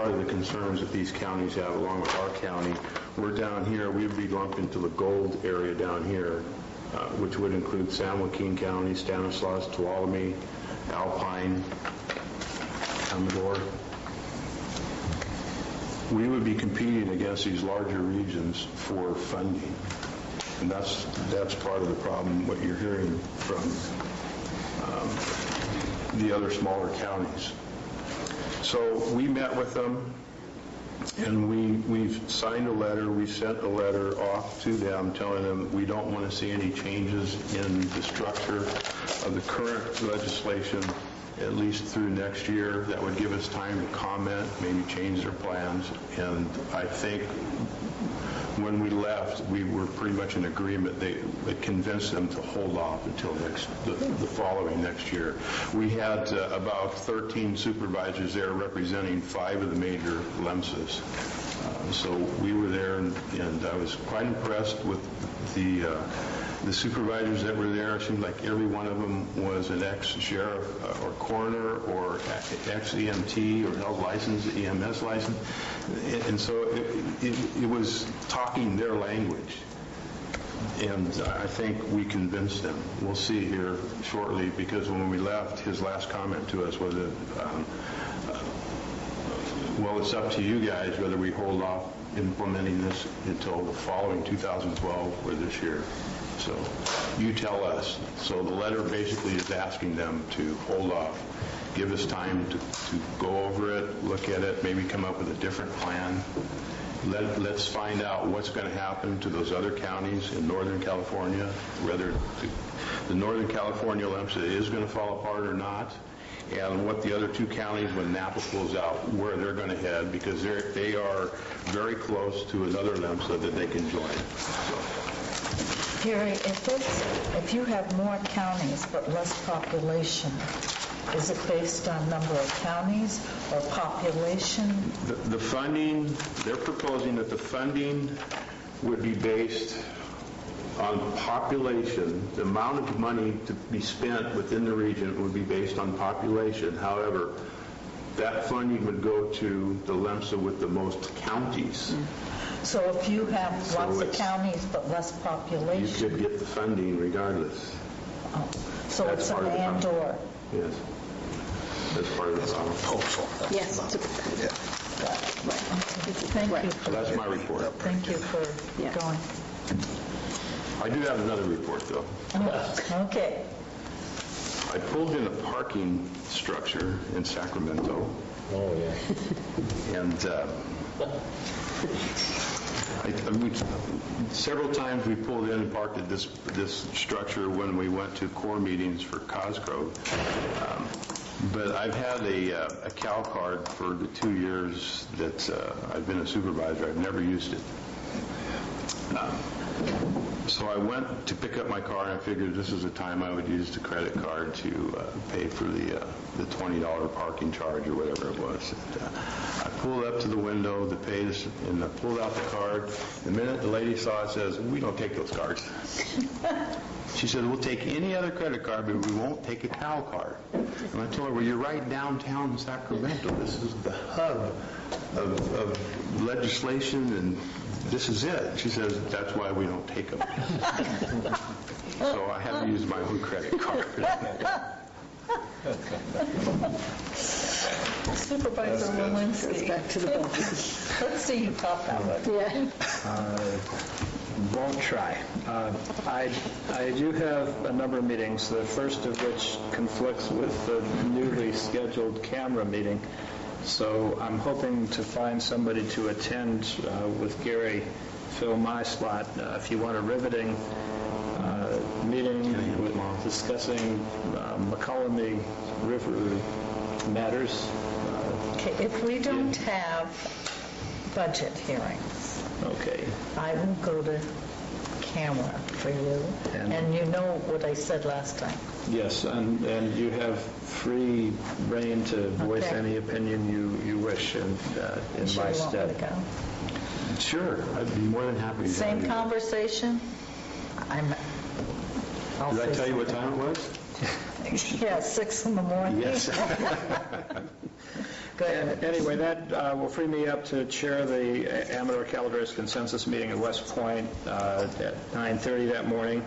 part of the concerns that these counties have along with our county. We're down here, we'd be lumped into the gold area down here, which would include San Joaquin County, Stanislaus, Tuolumne, Alpine, Amador. We would be competing against these larger regions for funding. And that's part of the problem, what you're hearing from the other smaller counties. So we met with them, and we've signed a letter. We sent a letter off to them telling them we don't want to see any changes in the structure of the current legislation, at least through next year. That would give us time to comment, maybe change their plans. And I think when we left, we were pretty much in agreement. They convinced them to hold off until the following next year. We had about 13 supervisors there representing 5 of the major LEMSAs. So we were there, and I was quite impressed with the supervisors that were there. It seemed like every one of them was an ex-sheriff or coroner or ex-EMT or held license, EMS license. And so it was talking their language. And I think we convinced them. We'll see here shortly, because when we left, his last comment to us was that, well, it's up to you guys whether we hold off implementing this until the following 2012 or this year. So you tell us. So the letter basically is asking them to hold off, give us time to go over it, look at it, maybe come up with a different plan. Let's find out what's going to happen to those other counties in Northern California, whether the Northern California LEMSA is going to fall apart or not, and what the other 2 counties, when Napa pulls out, where they're going to head, because they are very close to another LEMSA that they can join. So. Gary, if you have more counties but less population, is it based on number of counties or population? The funding, they're proposing that the funding would be based on population. The amount of money to be spent within the region would be based on population. However, that funding would go to the LEMSA with the most counties. So if you have lots of counties but less population... You could get the funding regardless. Oh. So that's it's an and/or. Yes. That's part of the proposal. Yes. Yeah. Thank you. So that's my report. Thank you for going. I do have another report, though. Oh, okay. I pulled in a parking structure in Sacramento. Oh, yeah. And several times we pulled in and parked at this structure when we went to core meetings for Cosgrove. But I've had a cow card for the 2 years that I've been a supervisor. I've never used it. So I went to pick up my car, and I figured this is the time I would use the credit card to pay for the $20 parking charge or whatever it was. And, I pulled up to the window to pay this, and I pulled out the card. The minute the lady saw it, says, "We don't take those cards." She said, "We'll take any other credit card, but we won't take a cow card." And I told her, "Well, you're right downtown in Sacramento. This is the hub of legislation, and this is it." She says, "That's why we don't take them." So I have to use my own credit card. Supervisor Walensky. Back to the bill. Let's see you top that one. Yeah. Won't try. I do have a number of meetings, the first of which conflicts with the newly scheduled camera meeting. So I'm hoping to find somebody to attend with Gary, fill my slot. If you want a riveting meeting discussing McCollum River matters. Okay, if we don't have budget hearings, Okay. I will go to camera for you. And you know what I said last time. Yes, and you have free rein to voice any opinion you wish in my stead. Sure, I'd be more than happy to. Same conversation? Did I tell you what time it was? Yeah, 6 in the morning. Yes. Good. Anyway, that will free me up to chair the Amador Calaveras Consensus meeting at West Point at 9:30 that morning.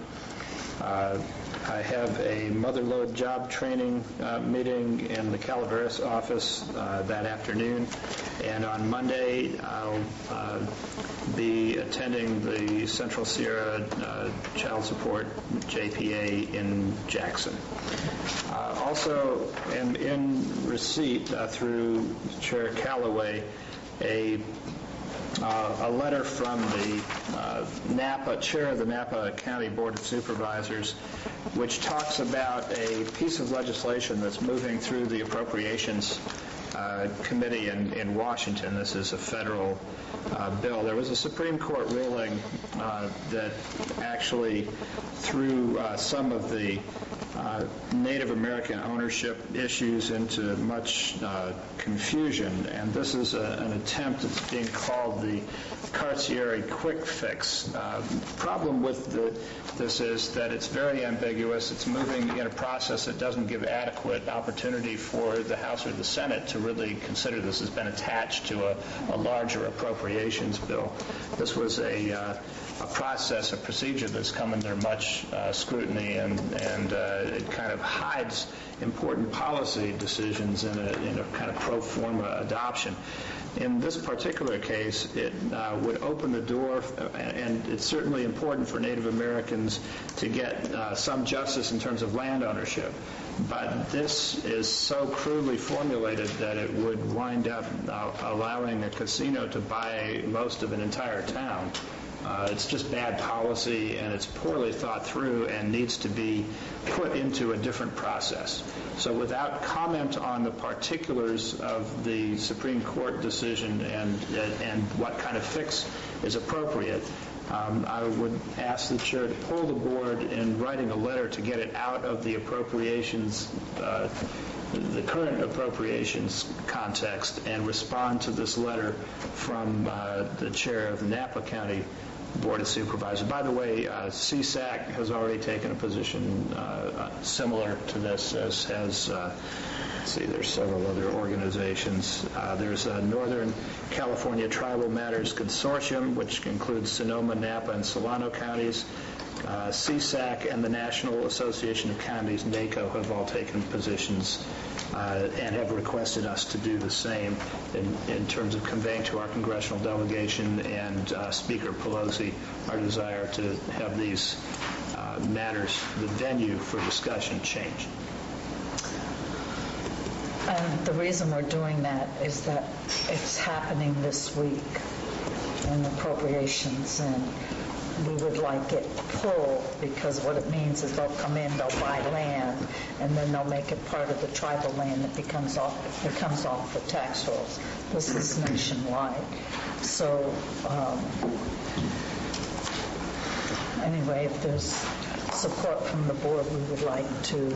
I have a mother-lode job training meeting in the Calaveras office that afternoon, and on Monday I'll be attending the Central Sierra Child Support JPA in Jackson. Also, am in receipt through Chair Callaway a letter from the chair of the Napa County Board of Supervisors, which talks about a piece of legislation that's moving through the Appropriations Committee in Washington. This is a federal bill. There was a Supreme Court ruling that actually threw some of the Native American ownership issues into much confusion, and this is an attempt that's being called the Carcieri quick fix. Problem with this is that it's very ambiguous. It's moving in a process that doesn't give adequate opportunity for the House or the Senate to really consider this has been attached to a larger appropriations bill. This was a process, a procedure that's come under much scrutiny, and it kind of hides important policy decisions in a kind of pro forma adoption. In this particular case, it would open the door, and it's certainly important for Native Americans to get some justice in terms of land ownership. But this is so crudely formulated that it would wind up allowing a casino to buy most of an entire town. It's just bad policy, and it's poorly thought through and needs to be put into a different process. So without comment on the particulars of the Supreme Court decision and what kind of fix is appropriate, I would ask the chair to pull the board in writing a letter to get it out of the appropriations, the current appropriations context, and respond to this letter from the chair of the Napa County Board of Supervisors. By the way, CSAC has already taken a position similar to this, as has, there's several other organizations. There's a Northern California Tribal Matters Consortium, which includes Sonoma, Napa, and Solano counties. CSAC and the National Association of Counties, NACO, have all taken positions and have requested us to do the same in terms of conveying to our congressional delegation and Speaker Pelosi our desire to have these matters, the venue for discussion, changed. And the reason we're doing that is that it's happening this week in appropriations, and we would like it pulled, because what it means is they'll come in, they'll buy land, and then they'll make it part of the tribal land that comes off the tax rolls. This is nationwide. So anyway, if there's support from the board, we would like to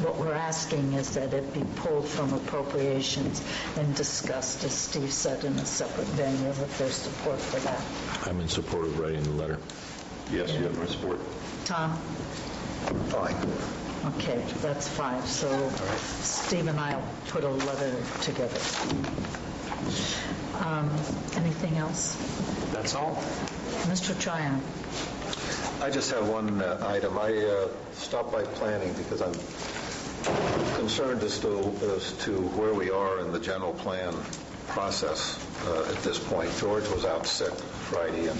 what we're asking is that it be pulled from appropriations and discussed, as Steve said, in a separate venue, if there's support for that. I'm in support of writing the letter. Yes, you have my support. Tom? Fine. Okay, that's fine. So Steve and I will put a letter together. Anything else? That's all. Mr. Tryon? I just have one item. I stopped by planning because I'm concerned as to where we are in the general plan process at this point. George was out sick Friday, and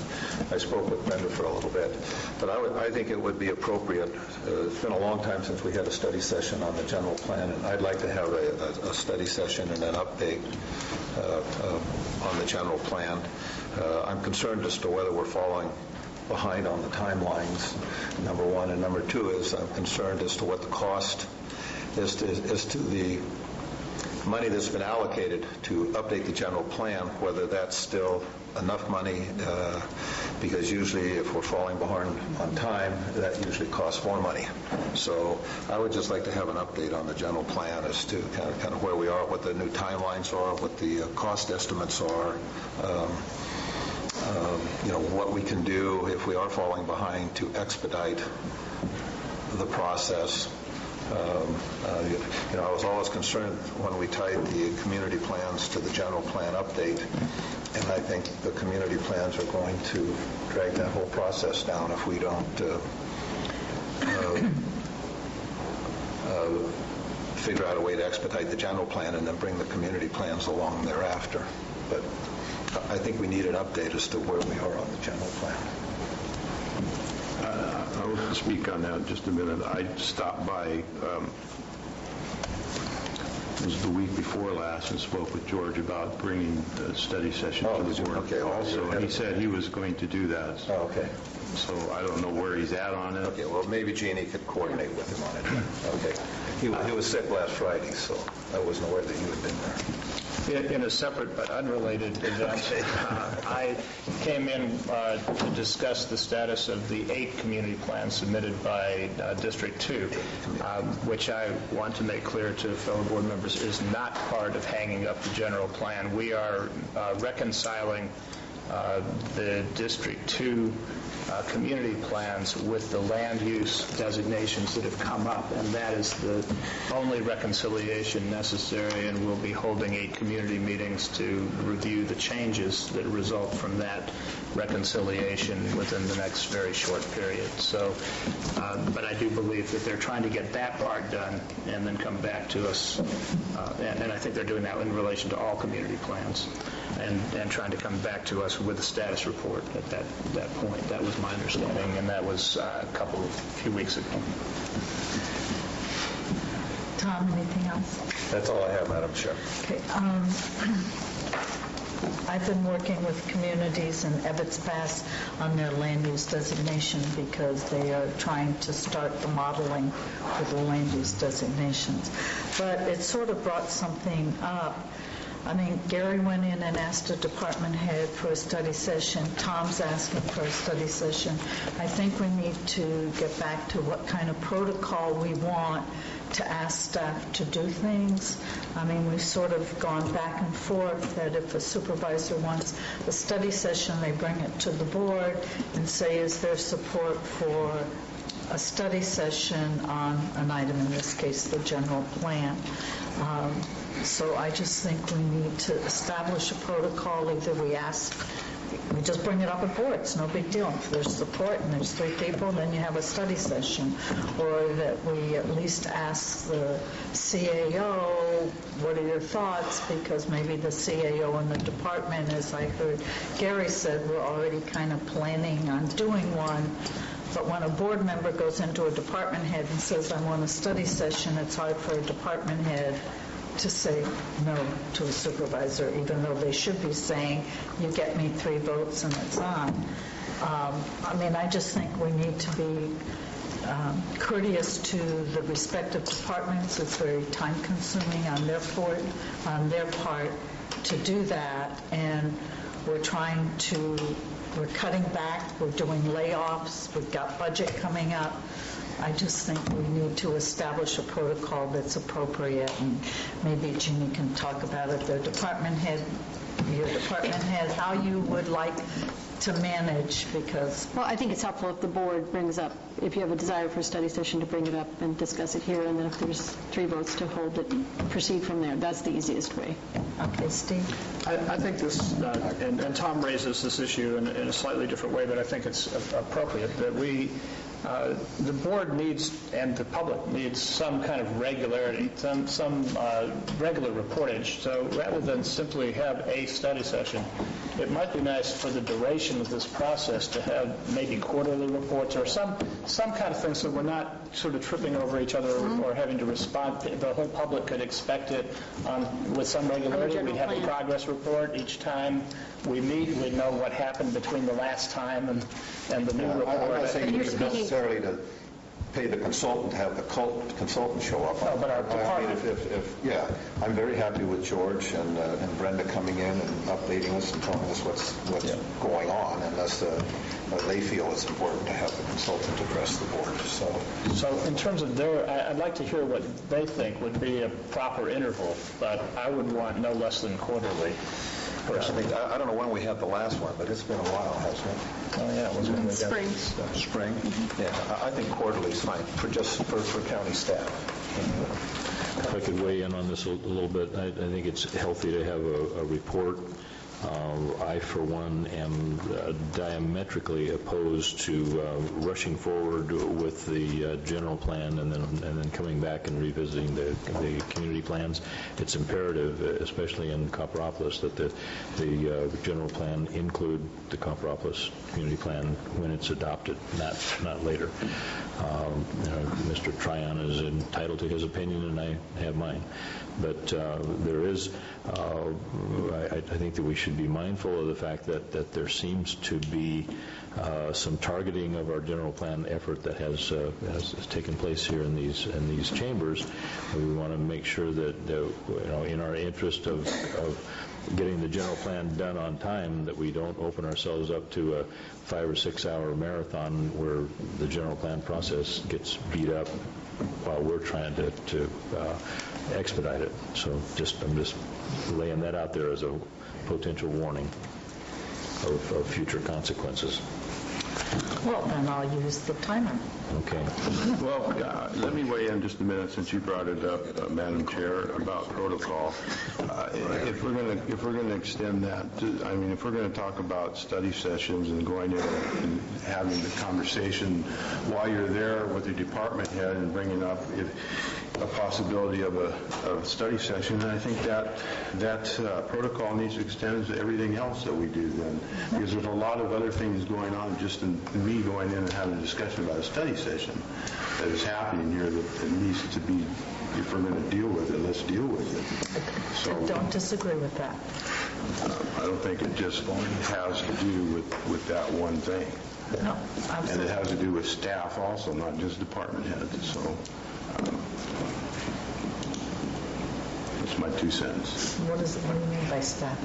I spoke with Brenda for a little bit. But I think it would be appropriate. It's been a long time since we had a study session on the general plan, and I'd like to have a study session and an update on the general plan. I'm concerned as to whether we're falling behind on the timelines, number one, and number two is I'm concerned as to what the cost is to the money that's been allocated to update the general plan, whether that's still enough money, because usually if we're falling behind on time, that usually costs more money. So I would just like to have an update on the general plan as to kind of where we are, what the new timelines are, what the cost estimates are, what we can do if we are falling behind to expedite the process. I was always concerned when we tied the community plans to the general plan update, and I think the community plans are going to drag that whole process down if we don't figure out a way to expedite the general plan and then bring the community plans along thereafter. But I think we need an update as to where we are on the general plan. I'll speak on that in just a minute. I stopped by, it was the week before last, and spoke with George about bringing a study session to the board. Okay, well, also, and he said he was going to do that. Oh, okay. So I don't know where he's at on it. Okay, well, maybe Jeannie could coordinate with him on it. Okay. He was sick last Friday, so I wasn't aware that you had been there. In a separate but unrelated event, I came in to discuss the status of the 8 community plans submitted by District 2, which I want to make clear to fellow board members is not part of hanging up the general plan. We are reconciling the District 2 community plans with the land use designations that have come up, and that is the only reconciliation necessary, and we'll be holding 8 community meetings to review the changes that result from that reconciliation within the next very short period. So, but I do believe that they're trying to get that part done and then come back to us, and I think they're doing that in relation to all community plans, and trying to come back to us with a status report at that point. That was my understanding, and that was a few weeks ago. Tom, anything else? That's all I have, Madam Chair. Okay. I've been working with communities in Ebbets Pass on their land use designation because they are trying to start the modeling for the land use designations. But it sort of brought something up. I mean, Gary went in and asked a department head for a study session. Tom's asking for a study session. I think we need to get back to what kind of protocol we want to ask staff to do things. I mean, we've sort of gone back and forth that if a supervisor wants a study session, they bring it to the board and say, is there support for a study session on an item, in this case, the general plan. So I just think we need to establish a protocol. Either we just bring it up at board. It's no big deal. If there's support and there's 3 people, then you have a study session. Or that we at least ask the CAO, what are your thoughts? Because maybe the CAO and the department, as I heard Gary said, we're already kind of planning on doing one. But when a board member goes into a department head and says, I want a study session, it's hard for a department head to say no to a supervisor, even though they should be saying, you get me 3 votes and it's on. I mean, I just think we need to be courteous to the respective departments. It's very time-consuming on their part to do that, and we're cutting back, we're doing layoffs, we've got budget coming up. I just think we need to establish a protocol that's appropriate, and maybe Jeannie can talk about it. Your department head, how you would like to manage, because... Well, I think it's helpful if the board brings up, if you have a desire for a study session, to bring it up and discuss it here, and then if there's 3 votes to hold it, proceed from there. That's the easiest way. Okay, Steve? I think this, and Tom raises this issue in a slightly different way, but I think it's appropriate that the board needs, and the public needs, some kind of regularity, some regular reportage. So rather than simply have a study session, it might be nice for the duration of this process to have maybe quarterly reports or some kind of thing, so we're not sort of tripping over each other or having to respond. The whole public could expect it with some regularity. We'd have a progress report each time we meet. We'd know what happened between the last time and the new report. I'm not saying you should necessarily to pay the consultant to have the consultant show up. No, but our department. Yeah, I'm very happy with George and Brenda coming in and updating us and telling us what's going on, unless they feel it's important to have the consultant address the board. So in terms of I'd like to hear what they think would be a proper interval, but I would want no less than quarterly. Personally, I don't know when we had the last one, but it's been a while, hasn't it? Oh, yeah, it was when we got Spring. Spring? Yeah, I think quarterly is fine for county staff. If I could weigh in on this a little bit, I think it's healthy to have a report. I, for one, am diametrically opposed to rushing forward with the general plan and then coming back and revisiting the community plans. It's imperative, especially in Copperopolis, that the general plan include the Copperopolis community plan when it's adopted, not later. Mr. Tryon is entitled to his opinion, and I have mine. But there is, I think that we should be mindful of the fact that there seems to be some targeting of our general plan effort that has taken place here in these chambers. We want to make sure that in our interest of getting the general plan done on time, that we don't open ourselves up to a 5 or 6 hour marathon where the general plan process gets beat up while we're trying to expedite it. So I'm just laying that out there as a potential warning of future consequences. Well, then I'll use the timer. Okay. Well, let me weigh in just a minute since you brought it up, Madam Chair, about protocol. If we're going to extend that, if we're going to talk about study sessions and going in and having the conversation while you're there with the department head and bringing up a possibility of a study session, and I think that protocol needs to extend to everything else that we do then, because there's a lot of other things going on just in me going in and having a discussion about a study session that is happening here that it needs to be, if we're going to deal with it, let's deal with it. So I don't disagree with that. I don't think it just has to do with that one thing. No, absolutely. And it has to do with staff also, not just department heads. So that's my 2 cents. What do you mean by staff?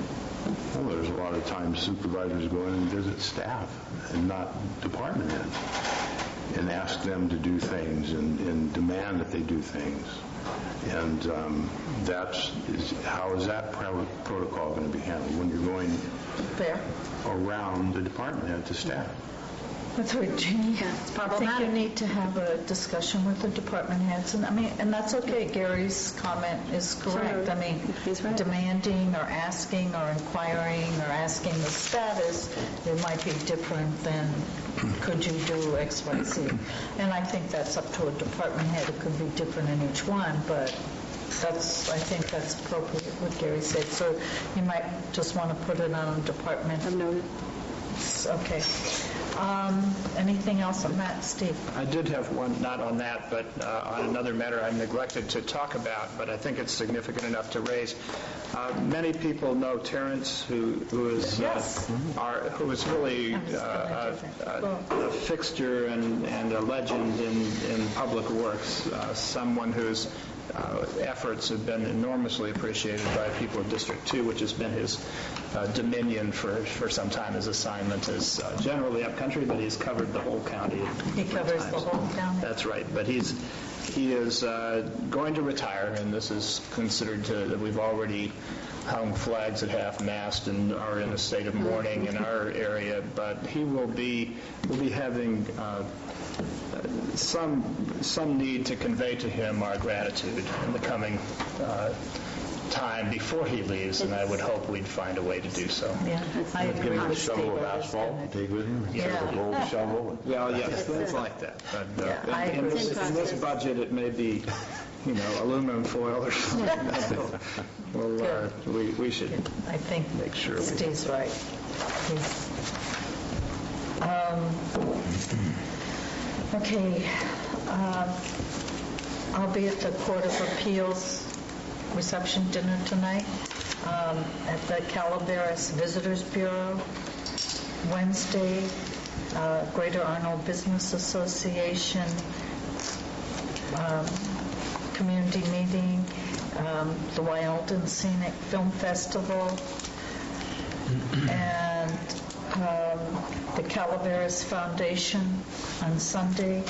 Well, there's a lot of times supervisors go in and visit staff and not department heads and ask them to do things and demand that they do things. And how is that protocol going to be handled when you're going Fair. around the department head to staff? That's right, Jeannie. Yeah, it's I think problematic. you need to have a discussion with the department heads, and that's okay. Gary's comment is correct. Sure. He's right. Demanding or asking or inquiring or asking the status, it might be different than could you do X, Y, Z. And I think that's up to a department head. It could be different in each one, but I think that's appropriate what Gary said. So you might just want to put it on a department. I've noted. Okay. Anything else on that, Steve? I did have one, not on that, but on another matter I neglected to talk about, but I think it's significant enough to raise. Many people know Terrence, who is Yes. who is really a fixture and a legend in public works, someone whose efforts have been enormously appreciated by people of District 2, which has been his dominion for some time. His assignment is generally upcountry, but he's covered the whole county. He covers the whole county? That's right, but he is going to retire, and this is considered that we've already hung flags at half-mast and are in a state of mourning in our area, but he will be having some need to convey to him our gratitude in the coming time before he leaves, and I would hope we'd find a way to do so. Yeah, I agree with Steve. Shovel of asphalt to take with him? Yeah. A gold shovel? Well, yes, things like that. But Yeah, I in agree. this budget, it may be, aluminum foil or something. Well, we should I think make sure we... Steve's right. Okay. I'll be at the Court of Appeals reception dinner tonight at the Calaveras Visitors Bureau. Wednesday, Greater Arnold Business Association community meeting, the Wyaldon Scenic Film Festival, and the Calaveras Foundation on Sunday.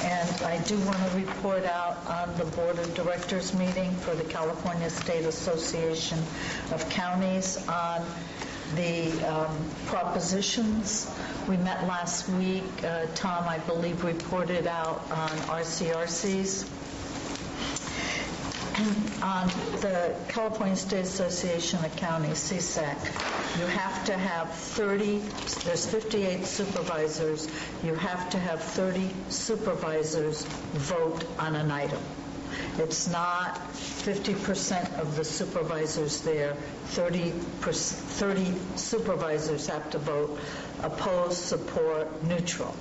And I do want to report out on the Board of Directors meeting for the California State Association of Counties on the propositions. We met last week. Tom, I believe, reported out on RCRCs. on the California State Association of Counties, CSAC, you have to have 30, there's 58 supervisors, you have to have 30 supervisors vote on an item. It's not 50% of the supervisors there, 30 supervisors have to vote opposed, support, neutral.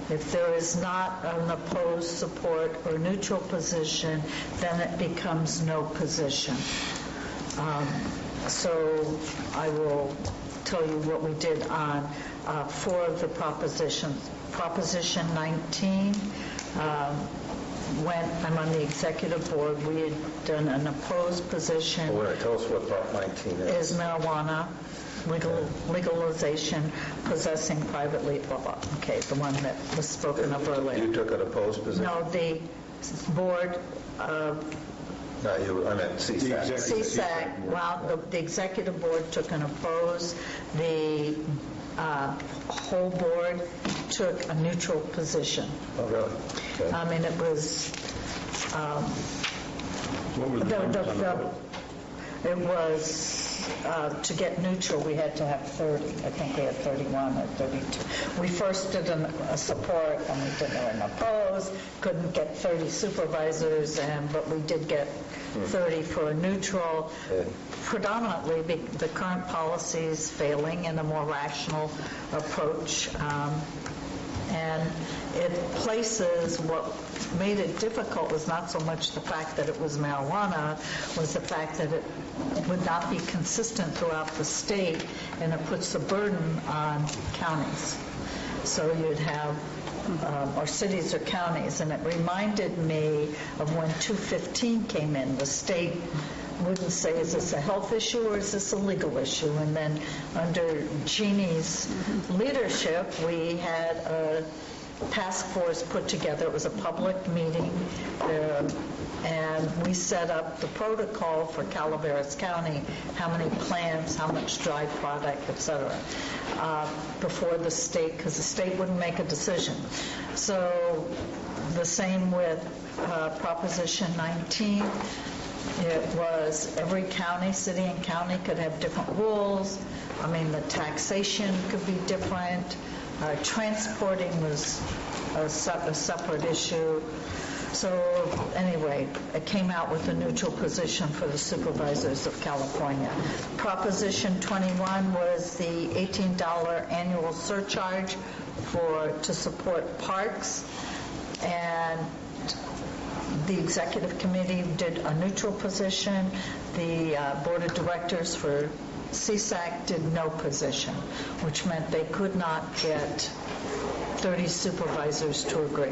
If there is not an opposed, support, or neutral position, then it becomes no position. So I will tell you what we did on 4 of the propositions. Proposition 19, when I'm on the executive board, we had done an opposed position. All right, tell us what Prop 19 is. Is marijuana, legalization, possessing privately, blah, blah. Okay, the one that was spoken of earlier. You took an opposed position? No, the board, No, I meant CSAC. CSAC, well, the executive board took an opposed, the whole board took a neutral position. Oh, really? Okay. I mean, it was, What were the numbers on the vote? it was, to get neutral, we had to have 30. I think we had 31 or 32. We first did a support, and we did an opposed, couldn't get 30 supervisors, but we did get 30 for a neutral. Predominantly, the current policy is failing in a more rational approach. And it places, what made it difficult was not so much the fact that it was marijuana, was the fact that it would not be consistent throughout the state, and it puts a burden on counties. So you'd have, or cities or counties, and it reminded me of when 215 came in. The state wouldn't say, is this a health issue or is this a legal issue? And then under Jeannie's leadership, we had a task force put together. It was a public meeting, and we set up the protocol for Calaveras County, how many plants, how much dry product, et cetera, before the state, because the state wouldn't make a decision. So the same with Proposition 19. It was every county, city and county could have different rules. I mean, the taxation could be different. Transporting was a separate issue. So anyway, it came out with a neutral position for the supervisors of California. Proposition 21 was the $18 annual surcharge to support parks, and the executive committee did a neutral position. The board of directors for CSAC did no position, which meant they could not get 30 supervisors to agree.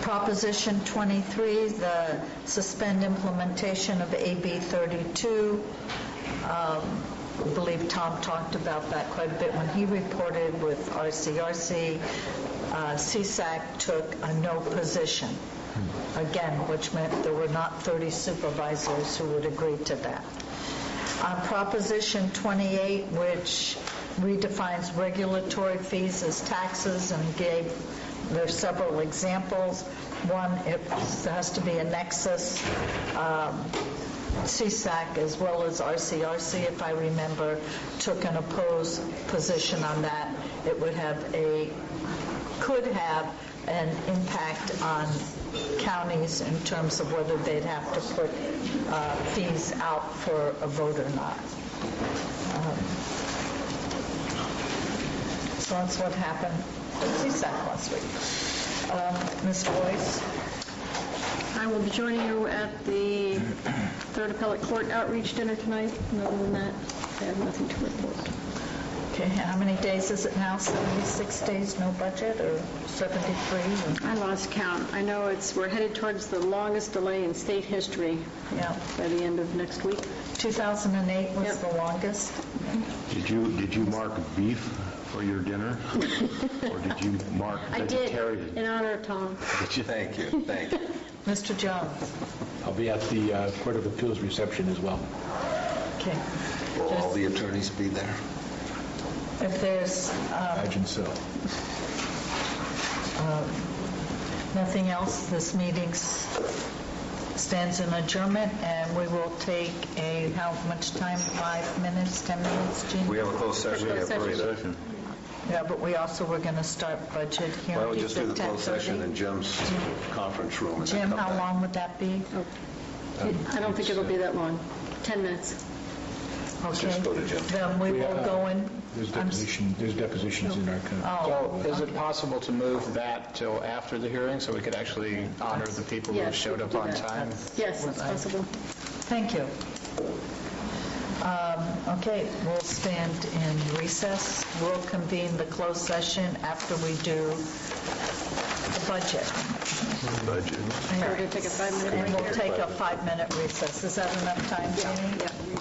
Proposition 23, the suspend implementation of AB 32. I believe Tom talked about that quite a bit when he reported with RCRC. CSAC took a no position, again, which meant there were not 30 supervisors who would agree to that. Proposition 28, which redefines regulatory fees as taxes and there's several examples. One, it has to be a nexus. CSAC as well as RCRC, if I remember, took an opposed position on that. It could have an impact on counties in terms of whether they'd have to put fees out for a vote or not. So that's what happened at CSAC last week. Ms. Boyce? I will be joining you at the Third Appellate Court outreach dinner tonight. And other than that, I have nothing to report. Okay, how many days is it now? 76 days, no budget, or 73? I lost count. I know we're headed towards the longest delay in state history. Yeah. By the end of next week. 2008 was Yep. the longest. Did you mark beef for your dinner? Or did you mark I did, vegetarian? in honor of Tom. Thank you. Mr. Jones? I'll be at the Court of Appeals reception as well. Okay. Will all the attorneys be there? If there's Imagine so. nothing else, this meeting's stands in adjournment, and we will take a, how much time? 5 minutes, 10 minutes, Jean? We have a closed session. Closed session. Yeah, but we also were going to start budget Why don't we hearings just do at the closed session 10:30. in Jim's conference room? and then Jim, come how back? long would that be? I don't think it'll be that long, 10 minutes. Okay. Just go to Jim. Then we will go in. There's depositions in our code. Oh, So is it possible to move that till after the hearing so we could actually honor the people who Yes, showed up do on that. time? Yes, it's possible. thank you. Okay, we'll stand in recess. We'll convene the closed session after we do the budget. Budget. We're going to take a 5-minute break And we'll here. take a 5-minute recess. Is that enough time, Jamie? Yeah.